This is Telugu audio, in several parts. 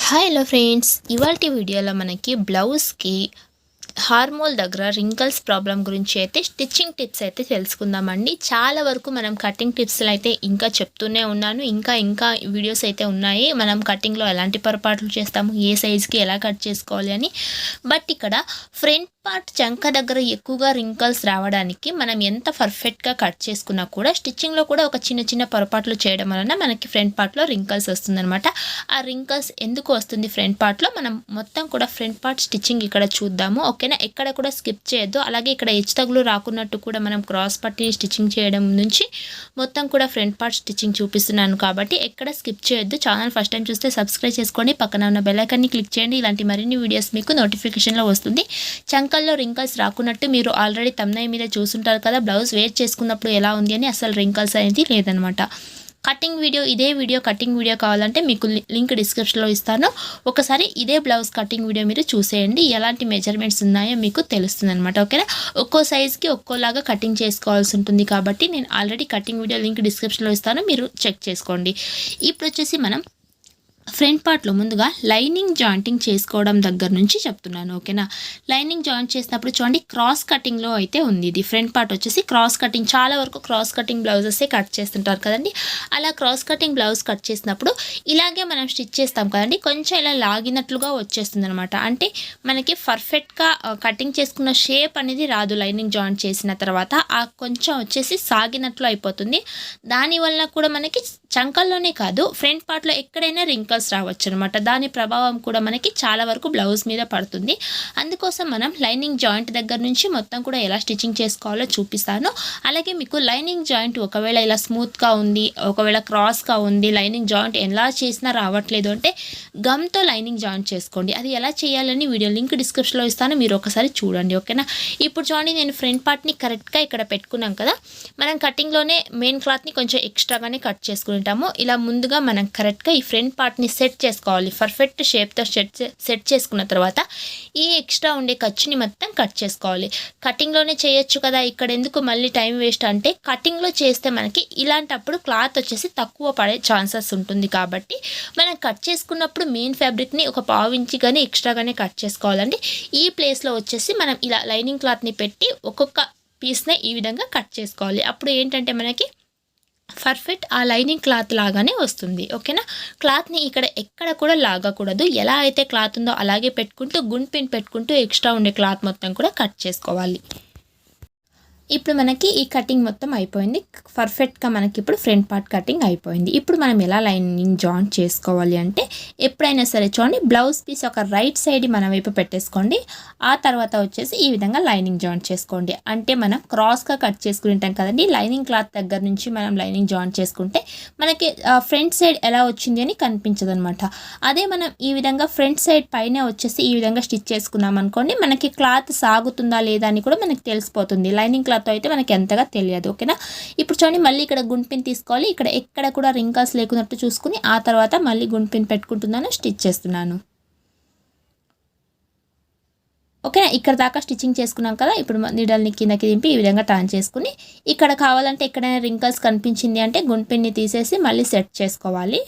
హాయ్ హలో ఫ్రెండ్స్, ఇవాల్టి వీడియోలో మనకి బ్లౌజ్కి హార్మోల్ దగ్గర రింకల్స్ ప్రాబ్లం గురించి అయితే స్టిచ్చింగ్ టిప్స్ అయితే తెలుసుకుందామండి. చాలా వరకు మనం కటింగ్ టిప్స్లో అయితే ఇంకా చెప్తూనే ఉన్నాను. ఇంకా వీడియోస్ అయితే ఉన్నాయి. మనం కటింగ్లో ఎలాంటి పొరపాట్లు చేస్తాము, ఏ సైజ్కి ఎలా కట్ చేసుకోవాలి అని. బట్ ఇక్కడ ఫ్రంట్ పార్ట్ చంక దగ్గర ఎక్కువగా రింకల్స్ రావడానికి మనం ఎంత పర్ఫెక్ట్గా కట్ చేసుకున్నా కూడా స్టిచ్చింగ్లో కూడా ఒక చిన్న పొరపాట్లు చేయడం వలన మనకి ఫ్రంట్ పార్ట్లో రింకల్స్ వస్తుందన్నమాట. ఆ రింకల్స్ ఎందుకు వస్తుంది ఫ్రంట్ పార్ట్లో, మనం మొత్తం కూడా ఫ్రంట్ పార్ట్ స్టిచ్చింగ్ ఇక్కడ చూద్దాము. ఓకేనా, ఎక్కడ కూడా స్కిప్ చేయొద్దు. అలాగే ఇక్కడ హెచ్చుతగులు రాకున్నట్టు కూడా మనం క్రాస్ పట్టి స్టిచ్చింగ్ చేయడం నుంచి మొత్తం కూడా ఫ్రంట్ పార్ట్ స్టిచ్చింగ్ చూపిస్తున్నాను కాబట్టి ఎక్కడ స్కిప్ చేయొద్దు. ఛానల్ ఫస్ట్ టైం చూస్తే సబ్స్క్రైబ్ చేసుకోండి, పక్కన ఉన్న బెల్ ఐకాన్ని క్లిక్ చేయండి. ఇలాంటి మరిన్ని వీడియోస్ మీకు నోటిఫికేషన్లో వస్తుంది. చంకల్లో రింకల్స్ రాకున్నట్టు మీరు ఆల్రెడీ థంబ్నెయిల్ మీద చూసుంటారు కదా, బ్లౌజ్ వేర్ చేసుకున్నప్పుడు ఎలా ఉంది అని. అసలు రింకల్స్ అనేది లేదనమాట. కటింగ్ వీడియో, ఇదే వీడియో కటింగ్ వీడియో కావాలంటే మీకు లింక్ డిస్క్రిప్షన్లో ఇస్తాను. ఒకసారి ఇదే బ్లౌజ్ కటింగ్ వీడియో మీరు చూసేయండి, ఎలాంటి మెజర్మెంట్స్ ఉన్నాయో మీకు తెలుస్తుంది అనమాట. ఓకేనా, ఒక్కో సైజ్కి ఒక్కోలాగా కటింగ్ చేసుకోవాల్సి ఉంటుంది కాబట్టి నేను ఆల్రెడీ కటింగ్ వీడియో లింక్ డిస్క్రిప్షన్లో ఇస్తాను, మీరు చెక్ చేసుకోండి. ఇప్పుడు వచ్చేసి మనం ఫ్రంట్ పార్ట్లో ముందుగా లైనింగ్ జాయింటింగ్ చేసుకోవడం దగ్గర నుంచి చెప్తున్నాను. ఓకేనా, లైనింగ్ జాయింట్ చేసినప్పుడు చూడండి, క్రాస్ కటింగ్లో అయితే ఉంది. ఇది ఫ్రంట్ పార్ట్ వచ్చేసి క్రాస్ కటింగ్. చాలా వరకు క్రాస్ కటింగ్ బ్లౌజెసే కట్ చేస్తుంటారు కదండి. అలా క్రాస్ కటింగ్ బ్లౌజ్ కట్ చేసినప్పుడు ఇలాగే మనం స్టిచ్ చేస్తాం కదండి, కొంచెం ఇలా లాగినట్లుగా వచ్చేస్తుంది అనమాట. అంటే మనకి పర్ఫెక్ట్గా కటింగ్ చేసుకున్న షేప్ అనేది రాదు. లైనింగ్ జాయింట్ చేసిన తర్వాత ఆ కొంచెం వచ్చేసి సాగినట్లు అయిపోతుంది. దానివల్ల కూడా మనకి చంకల్లోనే కాదు ఫ్రంట్ పార్ట్లో ఎక్కడైనా రింకల్స్ రావచ్చు అనమాట. దాని ప్రభావం కూడా మనకి చాలా వరకు బ్లౌజ్ మీద పడుతుంది. అందుకోసం మనం లైనింగ్ జాయింట్ దగ్గర నుంచి మొత్తం కూడా ఎలా స్టిచ్చింగ్ చేసుకోవాలో చూపిస్తాను. అలాగే మీకు లైనింగ్ జాయింట్ ఒకవేళ ఇలా స్మూత్గా ఉంది, ఒకవేళ క్రాస్గా ఉంది, లైనింగ్ జాయింట్ ఎలా చేసినా రావట్లేదు అంటే గమ్తో లైనింగ్ జాయింట్ చేసుకోండి. అది ఎలా చేయాలని వీడియో లింక్ డిస్క్రిప్షన్లో ఇస్తాను, మీరు ఒకసారి చూడండి. ఓకేనా, ఇప్పుడు చూడండి, నేను ఫ్రంట్ పార్ట్ని కరెక్ట్గా ఇక్కడ పెట్టుకున్నాం కదా. మనం కటింగ్లోనే మెయిన్ క్లాత్ని కొంచెం ఎక్స్ట్రాగానే కట్ చేసుకుంటాము. ఇలా ముందుగా మనం కరెక్ట్గా ఈ ఫ్రంట్ పార్ట్ని సెట్ చేసుకోవాలి. పర్ఫెక్ట్ షేప్తో సెట్ చేసుకున్న తర్వాత ఈ ఎక్స్ట్రా ఉండే ఖర్చుని మొత్తం కట్ చేసుకోవాలి. కటింగ్లోనే చేయొచ్చు కదా, ఇక్కడ ఎందుకు మళ్ళీ టైం వేస్ట్ అంటే, కటింగ్లో చేస్తే మనకి ఇలాంటప్పుడు క్లాత్ వచ్చేసి తక్కువ పడే ఛాన్సెస్ ఉంటుంది. కాబట్టి మనం కట్ చేసుకున్నప్పుడు మెయిన్ ఫ్యాబ్రిక్ని ఒక పావు ఇంచి కానీ ఎక్స్ట్రాగానే కట్ చేసుకోవాలండి. ఈ ప్లేస్లో వచ్చేసి మనం ఇలా లైనింగ్ క్లాత్ని పెట్టి ఒక్కొక్క పీస్ని ఈ విధంగా కట్ చేసుకోవాలి. అప్పుడు ఏంటంటే మనకి పర్ఫెక్ట్ ఆ లైనింగ్ క్లాత్ లాగానే వస్తుంది. ఓకేనా, క్లాత్ని ఇక్కడ ఎక్కడ కూడా లాగకూడదు. ఎలా అయితే క్లాత్ ఉందో అలాగే పెట్టుకుంటూ గుండ్ పిన్ పెట్టుకుంటూ ఎక్స్ట్రా ఉండే క్లాత్ మొత్తం కూడా కట్ చేసుకోవాలి. ఇప్పుడు మనకి ఈ కటింగ్ మొత్తం అయిపోయింది. పర్ఫెక్ట్గా మనకి ఇప్పుడు ఫ్రంట్ పార్ట్ కటింగ్ అయిపోయింది. ఇప్పుడు మనం ఎలా లైనింగ్ జాయింట్ చేసుకోవాలి అంటే, ఎప్పుడైనా సరే చూడండి, బ్లౌజ్ పీస్ ఒక రైట్ సైడ్ మన వైపు పెట్టేసుకోండి. ఆ తర్వాత వచ్చేసి ఈ విధంగా లైనింగ్ జాయింట్ చేసుకోండి. అంటే మనం క్రాస్గా కట్ చేసుకుంటాం కదండి, లైనింగ్ క్లాత్ దగ్గర నుంచి మనం లైనింగ్ జాయింట్ చేసుకుంటే మనకి ఫ్రంట్ సైడ్ ఎలా వచ్చింది అని కనిపించదు అనమాట. అదే మనం ఈ విధంగా ఫ్రంట్ సైడ్ పైన వచ్చేసి ఈ విధంగా స్టిచ్ చేసుకున్నాం అనుకోండి, మనకి క్లాత్ సాగుతుందా లేదా అని కూడా మనకి తెలిసిపోతుంది. లైనింగ్ క్లాత్ అయితే మనకి ఎంతగా తెలియదు. ఓకేనా, ఇప్పుడు చూడండి, మళ్ళీ ఇక్కడ గుండ్ పిన్ తీసుకోవాలి. ఇక్కడ ఎక్కడ కూడా రింకల్స్ లేకున్నట్టు చూసుకుని ఆ తర్వాత మళ్ళీ గుండ్ పిన్ పెట్టుకుంటున్నాను, స్టిచ్ చేస్తున్నాను. ఓకేనా, ఇక్కడ దాకా స్టిచ్చింగ్ చేసుకున్నాం కదా. ఇప్పుడు నీడల్ని కిందకి దింపి ఈ విధంగా టర్న్ చేసుకుని, ఇక్కడ కావాలంటే ఎక్కడైనా రింకల్స్ కనిపించింది అంటే గుండ్ పిన్ని తీసేసి మళ్ళీ సెట్ చేసుకోవాలి.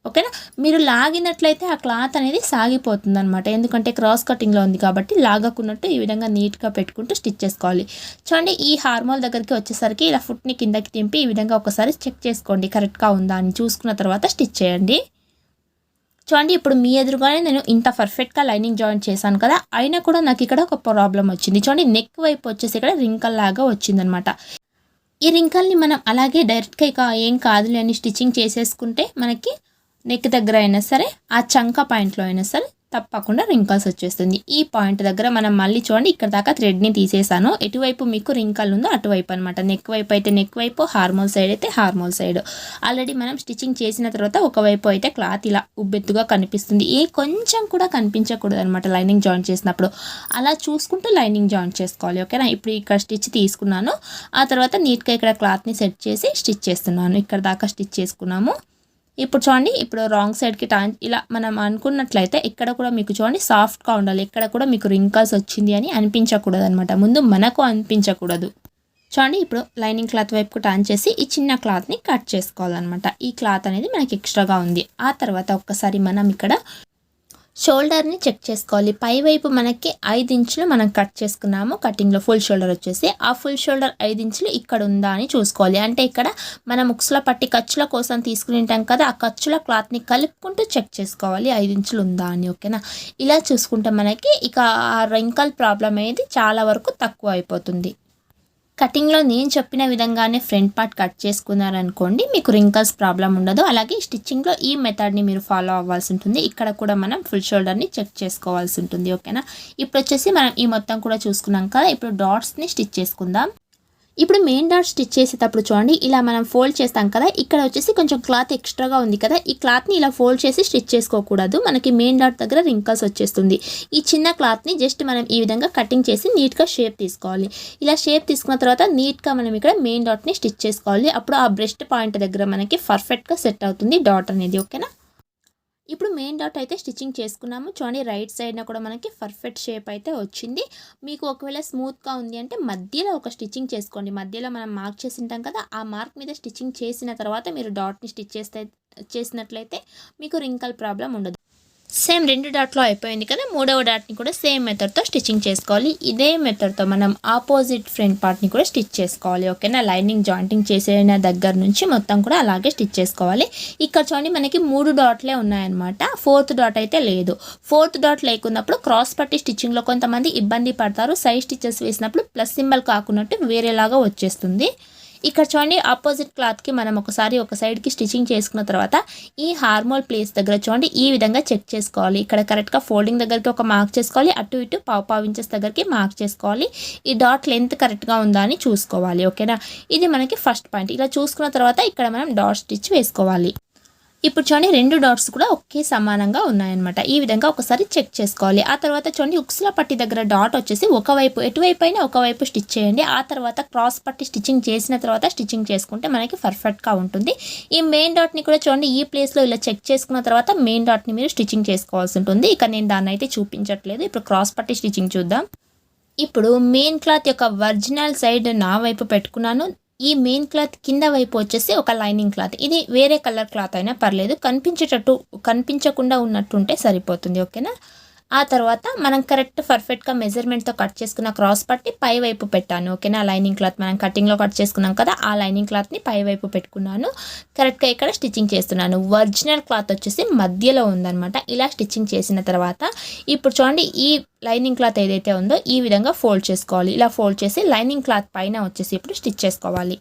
ఓకేనా, మీరు లాగినట్లయితే ఆ క్లాత్ అనేది సాగిపోతుంది అనమాట. ఎందుకంటే క్రాస్ కటింగ్లో ఉంది కాబట్టి లాగకున్నట్టు ఈ విధంగా నీట్గా పెట్టుకుంటూ స్టిచ్ చేసుకోవాలి. చూడండి, ఈ హార్మోల్ దగ్గరికి వచ్చేసరికి ఇలా ఫుట్ని కిందకి తింపి ఈ విధంగా ఒకసారి చెక్ చేసుకోండి కరెక్ట్గా ఉందా అని. చూసుకున్న తర్వాత స్టిచ్ చేయండి. చూడండి, ఇప్పుడు మీ ఎదురుగానే నేను ఇంత పర్ఫెక్ట్గా లైనింగ్ జాయింట్ చేశాను కదా, అయినా కూడా నాకు ఇక్కడ ఒక ప్రాబ్లం వచ్చింది. చూడండి, నెక్ వైపు వచ్చేసి ఇక్కడ రింకల్ లాగా వచ్చిందనమాట. ఈ రింకల్ని మనం అలాగే డైరెక్ట్గా ఇక ఏం కాదులే అని స్టిచ్చింగ్ చేసేసుకుంటే మనకి నెక్ దగ్గర అయినా సరే, ఆ చంక పాయింట్లో అయినా సరే తప్పకుండా రింకల్స్ వచ్చేస్తుంది. ఈ పాయింట్ దగ్గర మనం మళ్ళీ చూడండి, ఇక్కడ దాకా థ్రెడ్ని తీసేసాను. ఎటువైపు మీకు రింకల్ ఉందో అటువైపు అనమాట. నెక్ వైపు అయితే నెక్ వైపు, హార్మోల్ సైడ్ అయితే హార్మోల్ సైడ్. ఆల్రెడీ మనం స్టిచ్చింగ్ చేసిన తర్వాత ఒకవైపు అయితే క్లాత్ ఇలా ఉబ్బెత్తుగా కనిపిస్తుంది. కొంచెం కూడా కనిపించకూడదు అనమాట లైనింగ్ జాయింట్ చేసినప్పుడు. అలా చూసుకుంటూ లైనింగ్ జాయింట్ చేసుకోవాలి. ఓకేనా, ఇప్పుడు ఇక్కడ స్టిచ్ తీసుకున్నాను. ఆ తర్వాత నీట్గా ఇక్కడ క్లాత్ని సెట్ చేసి స్టిచ్ చేస్తున్నాను. ఇక్కడ దాకా స్టిచ్ చేసుకున్నాము. ఇప్పుడు చూడండి, ఇప్పుడు రాంగ్ సైడ్కి టర్న్ ఇలా మనం అనుకున్నట్లయితే ఇక్కడ కూడా మీకు చూడండి సాఫ్ట్గా ఉండాలి. ఇక్కడ కూడా మీకు రింకల్స్ వచ్చింది అని అనిపించకూడదు అనమాట. ముందు మనకు అనిపించకూడదు. చూడండి ఇప్పుడు లైనింగ్ క్లాత్ వైపుకు టర్న్ చేసి ఈ చిన్న క్లాత్ని కట్ చేసుకోవాలన్నమాట. ఈ క్లాత్ అనేది మనకి ఎక్స్ట్రాగా ఉంది. ఆ తర్వాత ఒక్కసారి మనం ఇక్కడ షోల్డర్ని చెక్ చేసుకోవాలి. పై వైపు మనకి 5 ఇంచులు మనం కట్ చేసుకున్నాము. కటింగ్లో ఫుల్ షోల్డర్ వచ్చేసి ఆ ఫుల్ షోల్డర్ 5 ఇంచులు ఇక్కడ ఉందా అని చూసుకోవాలి. అంటే ఇక్కడ మనం ఉక్సుల పట్టి ఖర్చుల కోసం తీసుకుని ఉంటాం కదా, ఆ ఖర్చుల క్లాత్ని కలుపుకుంటూ చెక్ చేసుకోవాలి 5 ఇంచులు ఉందా అని. ఓకేనా, ఇలా చూసుకుంటే మనకి ఇక ఆ రింకల్ ప్రాబ్లం అనేది చాలా వరకు తక్కువ అయిపోతుంది. కటింగ్లో నేను చెప్పిన విధంగానే ఫ్రంట్ పార్ట్ కట్ చేసుకున్నారనుకోండి, మీకు రింకల్స్ ప్రాబ్లం ఉండదు. అలాగే స్టిచ్చింగ్లో ఈ మెథడ్ని మీరు ఫాలో అవ్వాల్సి ఉంటుంది. ఇక్కడ కూడా మనం ఫుల్ షోల్డర్ని చెక్ చేసుకోవాల్సి ఉంటుంది. ఓకేనా, ఇప్పుడు వచ్చేసి మనం ఈ మొత్తం కూడా చూసుకున్నాం కదా, ఇప్పుడు డాట్స్ని స్టిచ్ చేసుకుందాం. ఇప్పుడు మెయిన్ డాట్ స్టిచ్ చేసేటప్పుడు చూడండి, ఇలా మనం ఫోల్డ్ చేస్తాం కదా, ఇక్కడ వచ్చేసి కొంచెం క్లాత్ ఎక్స్ట్రాగా ఉంది కదా, ఈ క్లాత్ని ఇలా ఫోల్డ్ చేసి స్టిచ్ చేసుకోకూడదు. మనకి మెయిన్ డాట్ దగ్గర రింకల్స్ వచ్చేస్తుంది. ఈ చిన్న క్లాత్ని జస్ట్ మనం ఈ విధంగా కటింగ్ చేసి నీట్గా షేప్ తీసుకోవాలి. ఇలా షేప్ తీసుకున్న తర్వాత నీట్గా మనం ఇక్కడ మెయిన్ డాట్ని స్టిచ్ చేసుకోవాలి. అప్పుడు ఆ బ్రెస్ట్ పాయింట్ దగ్గర మనకి పర్ఫెక్ట్గా సెట్ అవుతుంది డాట్ అనేది. ఓకేనా, ఇప్పుడు మెయిన్ డాట్ అయితే స్టిచ్చింగ్ చేసుకున్నాము. చూడండి రైట్ సైడ్న కూడా మనకి పర్ఫెక్ట్ షేప్ అయితే వచ్చింది. మీకు ఒకవేళ స్మూత్గా ఉంది అంటే మధ్యలో ఒక స్టిచ్చింగ్ చేసుకోండి. మధ్యలో మనం మార్క్ చేసి ఉంటాం కదా, ఆ మార్క్ మీద స్టిచ్చింగ్ చేసిన తర్వాత మీరు డాట్ని స్టిచ్ చేసినట్లయితే మీకు రింకల్ ప్రాబ్లం ఉండదు. సేమ్ 2 డాట్లో అయిపోయింది కదా, 3వ డాట్ని కూడా సేమ్ మెథడ్తో స్టిచ్చింగ్ చేసుకోవాలి. ఇదే మెథడ్తో మనం ఆపోజిట్ ఫ్రంట్ పార్ట్ని కూడా స్టిచ్ చేసుకోవాలి. ఓకేనా, లైనింగ్ జాయింటింగ్ చేసిన దగ్గర నుంచి మొత్తం కూడా అలాగే స్టిచ్ చేసుకోవాలి. ఇక్కడ చూడండి మనకి 3 డాట్లే ఉన్నాయన్నమాట, 4th డాట్ అయితే లేదు. 4th డాట్ లేకున్నప్పుడు క్రాస్ పట్టి స్టిచ్చింగ్లో కొంతమంది ఇబ్బంది పడతారు. సైడ్ స్టిచెస్ వేసినప్పుడు ప్లస్ సింబల్ కాకున్నట్టు వేరేలాగా వచ్చేస్తుంది. ఇక్కడ చూడండి ఆపోజిట్ క్లాత్కి మనం ఒకసారి ఒక సైడ్కి స్టిచ్చింగ్ చేసుకున్న తర్వాత ఈ హార్మోల్ ప్లేస్ దగ్గర చూడండి ఈ విధంగా చెక్ చేసుకోవాలి. ఇక్కడ కరెక్ట్గా ఫోల్డింగ్ దగ్గరికి ఒక మార్క్ చేసుకోవాలి, అటు ఇటు పావు ఇంచెస్ దగ్గరికి మార్క్ చేసుకోవాలి. ఈ డాట్ లెంత్ కరెక్ట్గా ఉందా అని చూసుకోవాలి. ఓకేనా, ఇది మనకి ఫస్ట్ పాయింట్. ఇలా చూసుకున్న తర్వాత ఇక్కడ మనం డాట్ స్టిచ్ వేసుకోవాలి. ఇప్పుడు చూడండి 2 డాట్స్ కూడా ఒకే సమానంగా ఉన్నాయన్నమాట. ఈ విధంగా ఒకసారి చెక్ చేసుకోవాలి. ఆ తర్వాత చూడండి ఉక్సుల పట్టి దగ్గర డాట్ వచ్చేసి ఒకవైపు ఎటువైపు అయినా ఒకవైపు స్టిచ్ చేయండి. ఆ తర్వాత క్రాస్ పట్టి స్టిచ్చింగ్ చేసిన తర్వాత స్టిచ్చింగ్ చేసుకుంటే మనకి పర్ఫెక్ట్గా ఉంటుంది. ఈ మెయిన్ డాట్ని కూడా చూడండి ఈ ప్లేస్లో ఇలా చెక్ చేసుకున్న తర్వాత మెయిన్ డాట్ని మీరు స్టిచ్చింగ్ చేసుకోవాల్సి ఉంటుంది. ఇక నేను దాన్ని అయితే చూపించట్లేదు. ఇప్పుడు క్రాస్ పట్టి స్టిచ్చింగ్ చూద్దాం. ఇప్పుడు మెయిన్ క్లాత్ యొక్క ఒరిజినల్ సైడ్ నా వైపు పెట్టుకున్నాను. ఈ మెయిన్ క్లాత్ కింద వైపు వచ్చేసి ఒక లైనింగ్ క్లాత్, ఇది వేరే కలర్ క్లాత్ అయినా పర్లేదు, కనిపించకుండా ఉన్నట్టుంటే సరిపోతుంది. ఓకేనా, ఆ తర్వాత మనం కరెక్ట్ పర్ఫెక్ట్గా మెజర్మెంట్తో కట్ చేసుకున్న క్రాస్ పట్టి పై వైపు పెట్టాను. ఓకేనా, లైనింగ్ క్లాత్ మనం కటింగ్లో కట్ చేసుకున్నాం కదా, ఆ లైనింగ్ క్లాత్ని పై వైపు పెట్టుకున్నాను. కరెక్ట్గా ఇక్కడ స్టిచ్చింగ్ చేస్తున్నాను. ఒరిజినల్ క్లాత్ వచ్చేసి మధ్యలో ఉందన్నమాట. ఇలా స్టిచ్చింగ్ చేసిన తర్వాత ఇప్పుడు చూడండి ఈ లైనింగ్ క్లాత్ ఏదైతే ఉందో ఈ విధంగా ఫోల్డ్ చేసుకోవాలి. ఇలా ఫోల్డ్ చేసి లైనింగ్ క్లాత్ పైన వచ్చేసి ఇప్పుడు స్టిచ్ చేసుకోవాలి.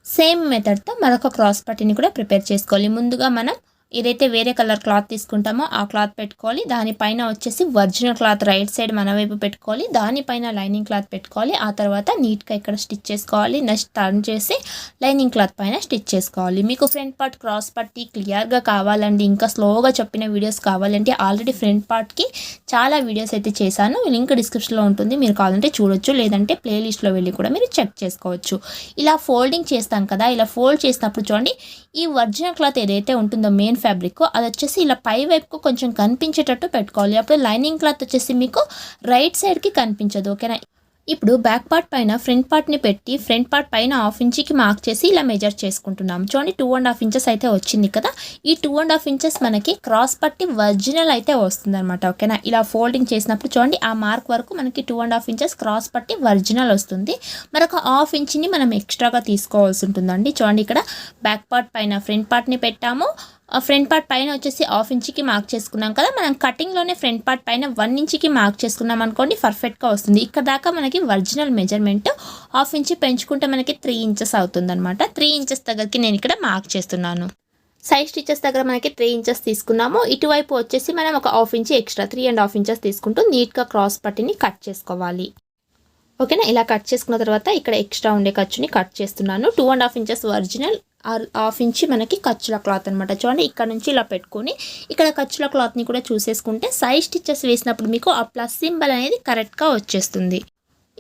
సేమ్ మెథడ్తో మరొక క్రాస్ పట్టిని కూడా ప్రిపేర్ చేసుకోవాలి. ముందుగా మనం ఏదైతే వేరే కలర్ క్లాత్ తీసుకుంటామో ఆ క్లాత్ పెట్టుకోవాలి. దానిపైన వచ్చేసి ఒరిజినల్ క్లాత్ రైట్ సైడ్ మన వైపు పెట్టుకోవాలి. దానిపైన లైనింగ్ క్లాత్ పెట్టుకోవాలి. ఆ తర్వాత నీట్గా ఇక్కడ స్టిచ్ చేసుకోవాలి. నెక్స్ట్ టర్న్ చేసి లైనింగ్ క్లాత్ పైన స్టిచ్ చేసుకోవాలి. మీకు ఫ్రంట్ పార్ట్ క్రాస్ పట్టి క్లియర్గా కావాలండి, ఇంకా స్లోగా చెప్పిన వీడియోస్ కావాలంటే ఆల్రెడీ ఫ్రంట్ పార్ట్కి చాలా వీడియోస్ అయితే చేశాను. లింక్ డిస్క్రిప్షన్లో ఉంటుంది, మీరు కావాలంటే చూడొచ్చు, లేదంటే ప్లేలిస్ట్లో వెళ్ళి కూడా మీరు చెక్ చేసుకోవచ్చు. ఇలా ఫోల్డింగ్ చేస్తాం కదా, ఇలా ఫోల్డ్ చేసినప్పుడు చూడండి ఈ ఒరిజినల్ క్లాత్ ఏదైతే ఉంటుందో మెయిన్ ఫ్యాబ్రిక్ అది వచ్చేసి ఇలా పై వైపుకు కొంచెం కనిపించేటట్టు పెట్టుకోవాలి. అప్పుడు లైనింగ్ క్లాత్ వచ్చేసి మీకు రైట్ సైడ్కి కనిపించదు. ఓకేనా, ఇప్పుడు బ్యాక్ పార్ట్ పైన ఫ్రంట్ పార్ట్ని పెట్టి ఫ్రంట్ పార్ట్ పైన 1/2 ఇంచ్కి మార్క్ చేసి ఇలా మెజర్ చేసుకుంటున్నాం. చూడండి 2.5 ఇంచెస్ అయితే వచ్చింది కదా, ఈ 2.5 ఇంచెస్ మనకి క్రాస్ పట్టి ఒరిజినల్ అయితే వస్తుంది అనమాట. ఓకేనా, ఇలా ఫోల్డింగ్ చేసినప్పుడు చూడండి ఆ మార్క్ వరకు మనకి 2.5 ఇంచెస్ క్రాస్ పట్టి ఒరిజినల్ వస్తుంది. మరొక 1/2 ఇంచ్ని మనం ఎక్స్ట్రాగా తీసుకోవాల్సి ఉంటుందండి. చూడండి ఇక్కడ బ్యాక్ పార్ట్ పైన ఫ్రంట్ పార్ట్ని పెట్టాము, ఫ్రంట్ పార్ట్ పైన వచ్చేసి 1/2 ఇంచ్కి మార్క్ చేసుకున్నాం కదా, మనం కటింగ్లోనే ఫ్రంట్ పార్ట్ పైన 1 ఇంచ్కి మార్క్ చేసుకున్నాం అనుకోండి పర్ఫెక్ట్గా వస్తుంది. ఇక్కడ దాకా మనకి ఒరిజినల్ మెజర్మెంట్ 1/2 ఇంచ్ పెంచుకుంటే మనకి 3 ఇంచెస్ అవుతుంది అనమాట. 3 ఇంచెస్ దగ్గరికి నేను ఇక్కడ మార్క్ చేస్తున్నాను. సైడ్ స్టిచెస్ దగ్గర మనకి 3 ఇంచెస్ తీసుకున్నాము. ఇటువైపు వచ్చేసి మనం ఒక 1/2 ఇంచ్ ఎక్స్ట్రా 3.5 ఇంచెస్ తీసుకుంటూ నీట్గా క్రాస్ పట్టిని కట్ చేసుకోవాలి. ఓకేనా, ఇలా కట్ చేసుకున్న తర్వాత ఇక్కడ ఎక్స్ట్రా ఉండే ఖర్చుని కట్ చేస్తున్నాను. 2.5 ఇంచెస్ ఒరిజినల్, 1/2 ఇంచ్ మనకి ఖర్చుల క్లాత్ అనమాట. చూడండి ఇక్కడ నుంచి ఇలా పెట్టుకొని ఇక్కడ ఖర్చుల క్లాత్ని కూడా చూసేసుకుంటే సైడ్ స్టిచెస్ వేసినప్పుడు మీకు ఆ ప్లస్ సింబల్ అనేది కరెక్ట్గా వచ్చేస్తుంది.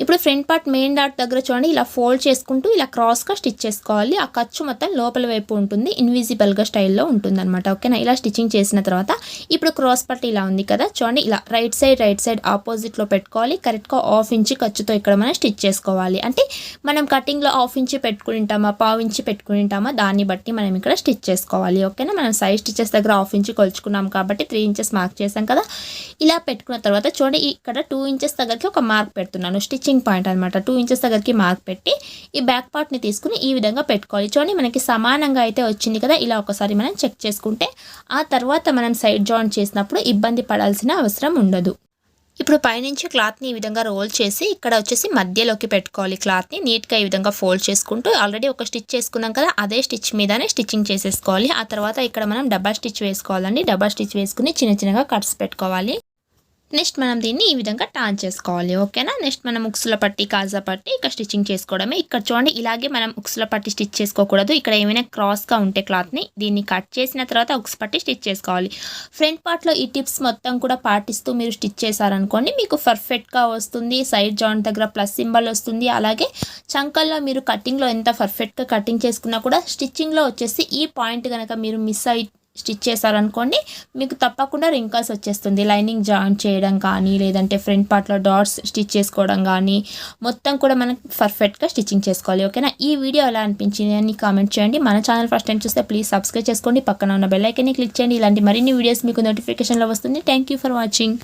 ఇప్పుడు ఫ్రంట్ పార్ట్ మెయిన్ డాట్ దగ్గర చూడండి ఇలా ఫోల్డ్ చేసుకుంటూ ఇలా క్రాస్గా స్టిచ్ చేసుకోవాలి. ఆ ఖర్చు మొత్తం లోపల వైపు ఉంటుంది, ఇన్విజిబుల్గా స్టైల్లో ఉంటుందన్నమాట. ఓకేనా, ఇలా స్టిచ్చింగ్ చేసిన తర్వాత ఇప్పుడు క్రాస్ పార్ట్ ఇలా ఉంది కదా, చూడండి ఇలా రైట్ సైడ్ ఆపోజిట్లో పెట్టుకోవాలి. కరెక్ట్గా 1/2 ఇంచ్ ఖర్చుతో ఇక్కడ మనం స్టిచ్ చేసుకోవాలి. అంటే మనం కటింగ్లో 1/2 ఇంచ్ పెట్టుకుంటామా 1/4 ఇంచ్ పెట్టుకుంటామా దాన్ని బట్టి మనం ఇక్కడ స్టిచ్ చేసుకోవాలి. ఓకేనా, మనం సైడ్ స్టిచెస్ దగ్గర 1/2 ఇంచ్ కొలుచుకున్నాం కాబట్టి 3 ఇంచెస్ మార్క్ చేసాం కదా. ఇలా పెట్టుకున్న తర్వాత చూడండి ఇక్కడ 2 ఇంచెస్ దగ్గరికి ఒక మార్క్ పెడుతున్నాను, స్టిచ్చింగ్ పాయింట్ అనమాట. 2 ఇంచెస్ దగ్గరికి మార్క్ పెట్టి ఈ బ్యాక్ పార్ట్ని తీసుకుని ఈ విధంగా పెట్టుకోవాలి. చూడండి మనకి సమానంగా అయితే వచ్చింది కదా. ఇలా ఒకసారి మనం చెక్ చేసుకుంటే ఆ తర్వాత మనం సైడ్ జాయింట్ చేసినప్పుడు ఇబ్బంది పడాల్సిన అవసరం ఉండదు. ఇప్పుడు పైనుంచి క్లాత్ని ఈ విధంగా రోల్ చేసి ఇక్కడ వచ్చేసి మధ్యలోకి పెట్టుకోవాలి. క్లాత్ని నీట్గా ఈ విధంగా ఫోల్డ్ చేసుకుంటూ ఆల్రెడీ ఒక స్టిచ్ చేసుకున్నాం కదా, అదే స్టిచ్ మీదనే స్టిచ్చింగ్ చేసేసుకోవాలి. ఆ తర్వాత ఇక్కడ మనం డబల్ స్టిచ్ వేసుకోవాలండి. డబల్ స్టిచ్ వేసుకుని చిన్నగా కట్స్ పెట్టుకోవాలి. నెక్స్ట్ మనం దీన్ని ఈ విధంగా టాన్ చేసుకోవాలి. ఓకేనా, నెక్స్ట్ మనం ఉక్సుల పట్టి కాజా పట్టి ఇక్కడ స్టిచ్చింగ్ చేసుకోవడమే. ఇక్కడ చూడండి ఇలాగే మనం ఉక్సుల పట్టి స్టిచ్ చేసుకోకూడదు. ఇక్కడ ఏమైనా క్రాస్గా ఉంటే క్లాత్ని దీన్ని కట్ చేసిన తర్వాత ఉక్స్ పట్టి స్టిచ్ చేసుకోవాలి. ఫ్రంట్ పార్ట్లో ఈ టిప్స్ మొత్తం కూడా పాటిస్తూ మీరు స్టిచ్ చేశారనుకోండి మీకు పర్ఫెక్ట్గా వస్తుంది. సైడ్ జాయింట్ దగ్గర ప్లస్ సింబల్ వస్తుంది. అలాగే చంకల్లో మీరు కటింగ్లో ఎంత పర్ఫెక్ట్గా కటింగ్ చేసుకున్నా కూడా స్టిచ్చింగ్లో వచ్చేసి ఈ పాయింట్ కనుక మీరు మిస్ అయి స్టిచ్ చేశారనుకోండి మీకు తప్పకుండా రింకల్స్ వచ్చేస్తుంది. లైనింగ్ జాయిన్ చేయడం కానీ లేదంటే ఫ్రంట్ పార్ట్లో డాట్స్ స్టిచ్ చేసుకోవడం కానీ మొత్తం కూడా మనం పర్ఫెక్ట్గా స్టిచ్చింగ్ చేసుకోవాలి. ఓకేనా, ఈ వీడియో ఎలా అనిపించింది అని కామెంట్ చేయండి. మన ఛానల్ ఫస్ట్ టైం చూస్తే ప్లీజ్ సబ్స్క్రైబ్ చేసుకోండి. పక్కన ఉన్న బెల్ ఐకాన్ని క్లిక్ చేయండి. ఇలాంటి మరిన్ని వీడియోస్ మీకు నోటిఫికేషన్లో వస్తుంది. Thank you for watching.